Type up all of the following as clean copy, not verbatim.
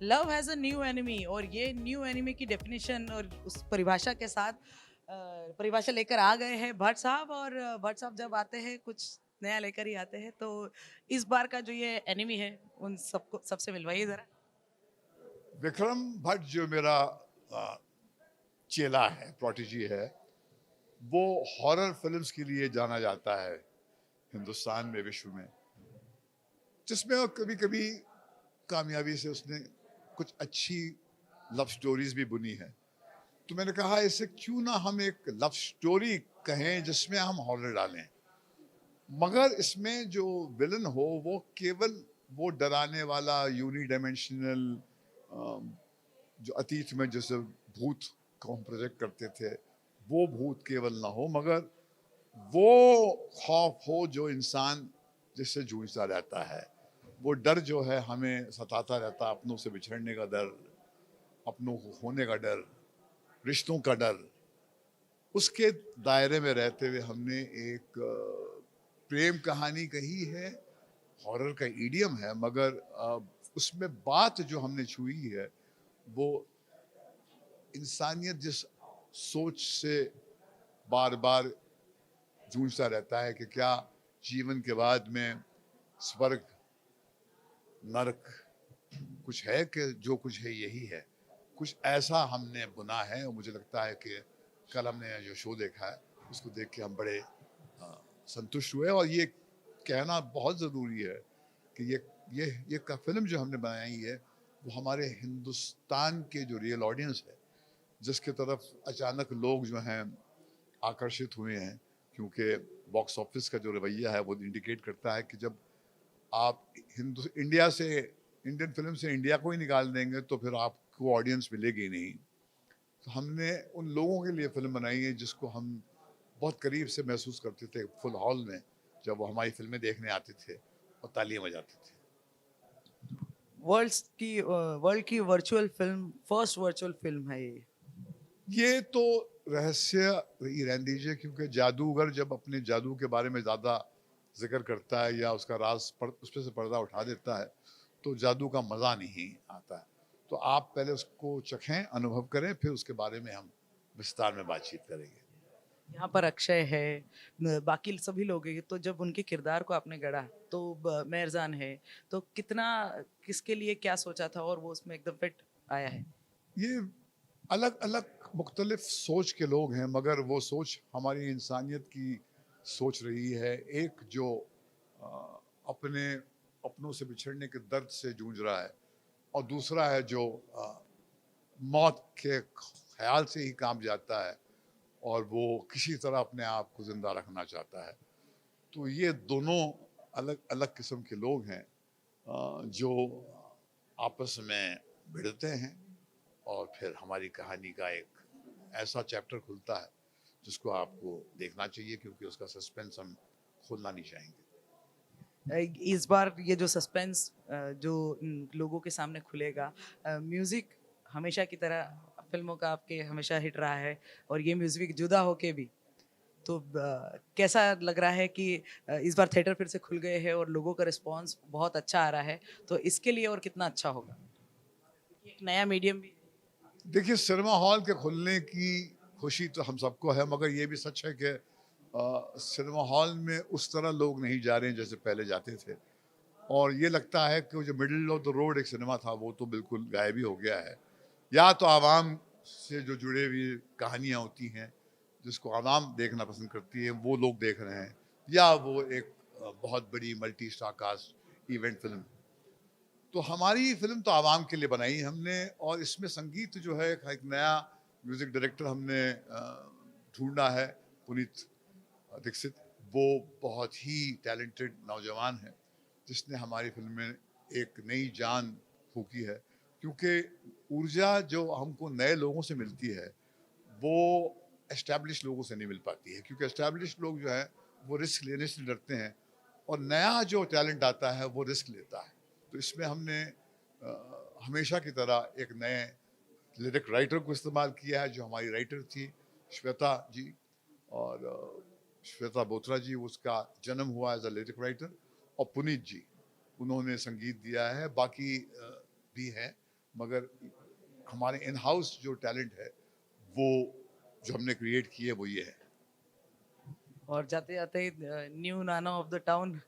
Love has a new enemy, और ये new enemy की डेफिनेशन और उस परिभाषा के साथ परिभाषा लेकर आ गए हैं भट्ट साहब। और भट्ट साहब जब आते हैं कुछ नया लेकर ही आते हैं, तो इस बार का जो ये एनिमी है उन सबको सबसे मिलवाइए जरा। विक्रम भट्ट जो मेरा चेला है, प्रोटेजी है, वो हॉरर फिल्म्स के लिए जाना जाता है हिंदुस्तान में, विश्व में, जिसमें वो कभी कभी कामयाबी से उसने कुछ अच्छी लव स्टोरीज भी बुनी है। तो मैंने कहा इसे क्यों ना हम एक लव स्टोरी कहें जिसमें हम हॉरर डालें, मगर इसमें जो विलन हो वो केवल वो डराने वाला यूनिडायमेंशनल जो अतीत में जैसे भूत को हम प्रोजेक्ट करते थे, वो भूत केवल ना हो, मगर वो खौफ हो जो इंसान जिससे जूझता रहता है। वो डर जो है हमें सताता रहता है, अपनों से बिछड़ने का डर, अपनों को खोने का डर, रिश्तों का डर। उसके दायरे में रहते हुए हमने एक प्रेम कहानी कही है। हॉरर का ईडियम है, मगर उसमें बात जो हमने छुई है वो इंसानियत जिस सोच से बार बार जूझता रहता है कि क्या जीवन के बाद में स्वर्ग नरक कुछ है, कि जो कुछ है यही है, कुछ ऐसा हमने बुना है। और मुझे लगता है कि कल हमने जो शो देखा है उसको देख के हम बड़े संतुष्ट हुए। और ये कहना बहुत ज़रूरी है कि ये का फिल्म जो हमने बनाई है वो हमारे हिंदुस्तान के जो रियल ऑडियंस है, जिसके तरफ अचानक लोग जो हैं आकर्षित हुए हैं, क्योंकि बॉक्स ऑफिस का जो रवैया है वो इंडिकेट करता है कि जब आप इंडियन फिल्म से इंडिया को ही निकाल देंगे तो फिर आपको ऑडियंस मिलेगी नहीं। तो हमने उन लोगों के लिए फिल्म बनाई है जिसको हम बहुत करीब से महसूस करते थे फुल हॉल में, जब वो हमारी फिल्में देखने आते थे और तालियां बजाते थे। वर्ल्ड की virtual film, first virtual film है ये। ये तो रहस्य ही रहने दीजिए, क्योंकि जादूगर जब अपने जादू के बारे में ज़्यादा जिक्र करता है या उसका उस पर से पर्दा उठा देता है तो जादू का मज़ा नहीं आता है। तो आप पहले उसको चखें, अनुभव करें, फिर उसके बारे में हम विस्तार में बातचीत करेंगे। यहाँ पर अक्षय है, बाकी सभी लोग हैं, तो जब उनके किरदार को आपने गढ़ा, तो मेहरजान है, तो कितना किसके लिए क्या सोचा था और वो उसमें एकदम फिट आया है। ये अलग अलग मुख्तलिफ सोच के लोग हैं, मगर वो सोच हमारी इंसानियत की सोच रही है। एक जो अ, अपने अपनों से बिछड़ने के दर्द से जूझ रहा है, और दूसरा है जो मौत के ख्याल से ही काम जाता है और वो किसी तरह अपने आप को ज़िंदा रखना चाहता है। तो ये दोनों अलग अलग किस्म के लोग हैं जो आपस में भिड़ते हैं, और फिर हमारी कहानी का एक ऐसा चैप्टर खुलता है जिसको आपको देखना चाहिए, क्योंकि उसका सस्पेंस हम खोलना नहीं चाहेंगे। इस बार ये जो सस्पेंस जो लोगों के सामने खुलेगा, म्यूजिक हमेशा की तरह फिल्मों का आपके हमेशा हिट रहा है, और ये म्यूजिक जुदा होके भी, तो कैसा लग रहा है कि इस बार थिएटर फिर से खुल गए हैं और लोगों का रिस्पांस बहुत अच्छा आ रहा है, तो इसके लिए और कितना अच्छा होगा, एक नया मीडियम भी। देखिए, सिनेमा हॉल के खुलने की खुशी तो हम सबको है, मगर ये भी सच है कि सिनेमा हॉल में उस तरह लोग नहीं जा रहे हैं जैसे पहले जाते थे। और ये लगता है कि वो जो मिडिल ऑफ द रोड एक सिनेमा था वो तो बिल्कुल गायब ही हो गया है। या तो आवाम से जो जुड़े हुई कहानियाँ होती हैं जिसको आवाम देखना पसंद करती है वो लोग देख रहे हैं, या वो एक बहुत बड़ी multi star cast event film. तो हमारी फिल्म तो आवाम के लिए बनाई हमने, और इसमें संगीत जो है एक नया म्यूजिक डायरेक्टर हमने ढूंढा है, पुनीत दीक्षित। वो बहुत ही टैलेंटेड नौजवान है जिसने हमारी फिल्म में एक नई जान फूकी है। क्योंकि ऊर्जा जो हमको नए लोगों से मिलती है वो एस्टैब्लिश लोगों से नहीं मिल पाती है, क्योंकि एस्टैब्लिश लोग जो है वो रिस्क लेने से डरते हैं, और नया जो टैलेंट आता है वो रिस्क लेता है। तो इसमें हमने हमेशा की तरह एक नए लिरिक राइटर को इस्तेमाल किया है, जो हमारी राइटर थी श्वेता जी। और श्वेता बोत्रा जी, उसका जन्म हुआ एज अ लिरिक राइटर, और पुनीत जी, उन्होंने संगीत दिया है। बाकी भी हैं, मगर हमारे इन हाउस जो टैलेंट है वो जो हमने क्रिएट किए वो ये है। और जाते जाते new Nana of the town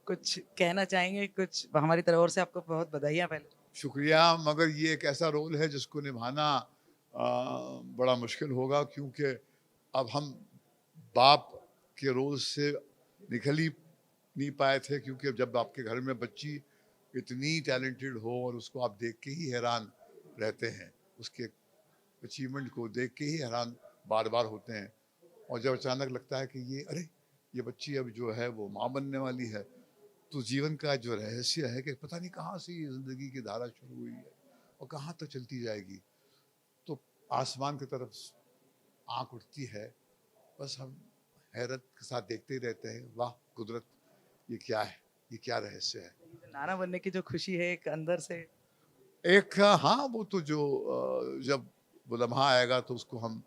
कुछ कहना चाहेंगे? कुछ हमारी तरफ ओर से आपको बहुत बधाइयाँ पहले। शुक्रिया, मगर ये एक ऐसा रोल है जिसको निभाना बड़ा मुश्किल होगा, क्योंकि अब हम बाप के रोल से निकल ही नहीं पाए थे, क्योंकि जब आपके घर में बच्ची इतनी टैलेंटेड हो और उसको आप देख के ही हैरान रहते हैं, उसके अचीवमेंट को देख के ही हैरान बार बार होते हैं, और जब अचानक लगता है कि ये बच्ची अब जो है वो माँ बनने वाली है, तो जीवन का जो रहस्य है कि पता नहीं कहाँ से ये ज़िंदगी की धारा शुरू हुई है और कहाँ तक चलती जाएगी, तो आसमान की तरफ आँख उठती है, बस हम हैरत के साथ देखते ही रहते हैं, वाह कुदरत, ये क्या है, ये क्या रहस्य है। नाना बनने की जो खुशी है एक अंदर से। एक हाँ, वो तो जो जब वो लम्हा आएगा तो उसको हम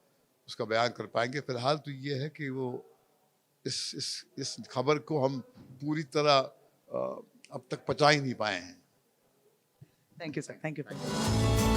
उसका बयान कर पाएंगे। फिलहाल तो ये है कि वो इस खबर को हम पूरी तरह अब तक पचा ही नहीं पाए हैं। Thank you sir, thank you.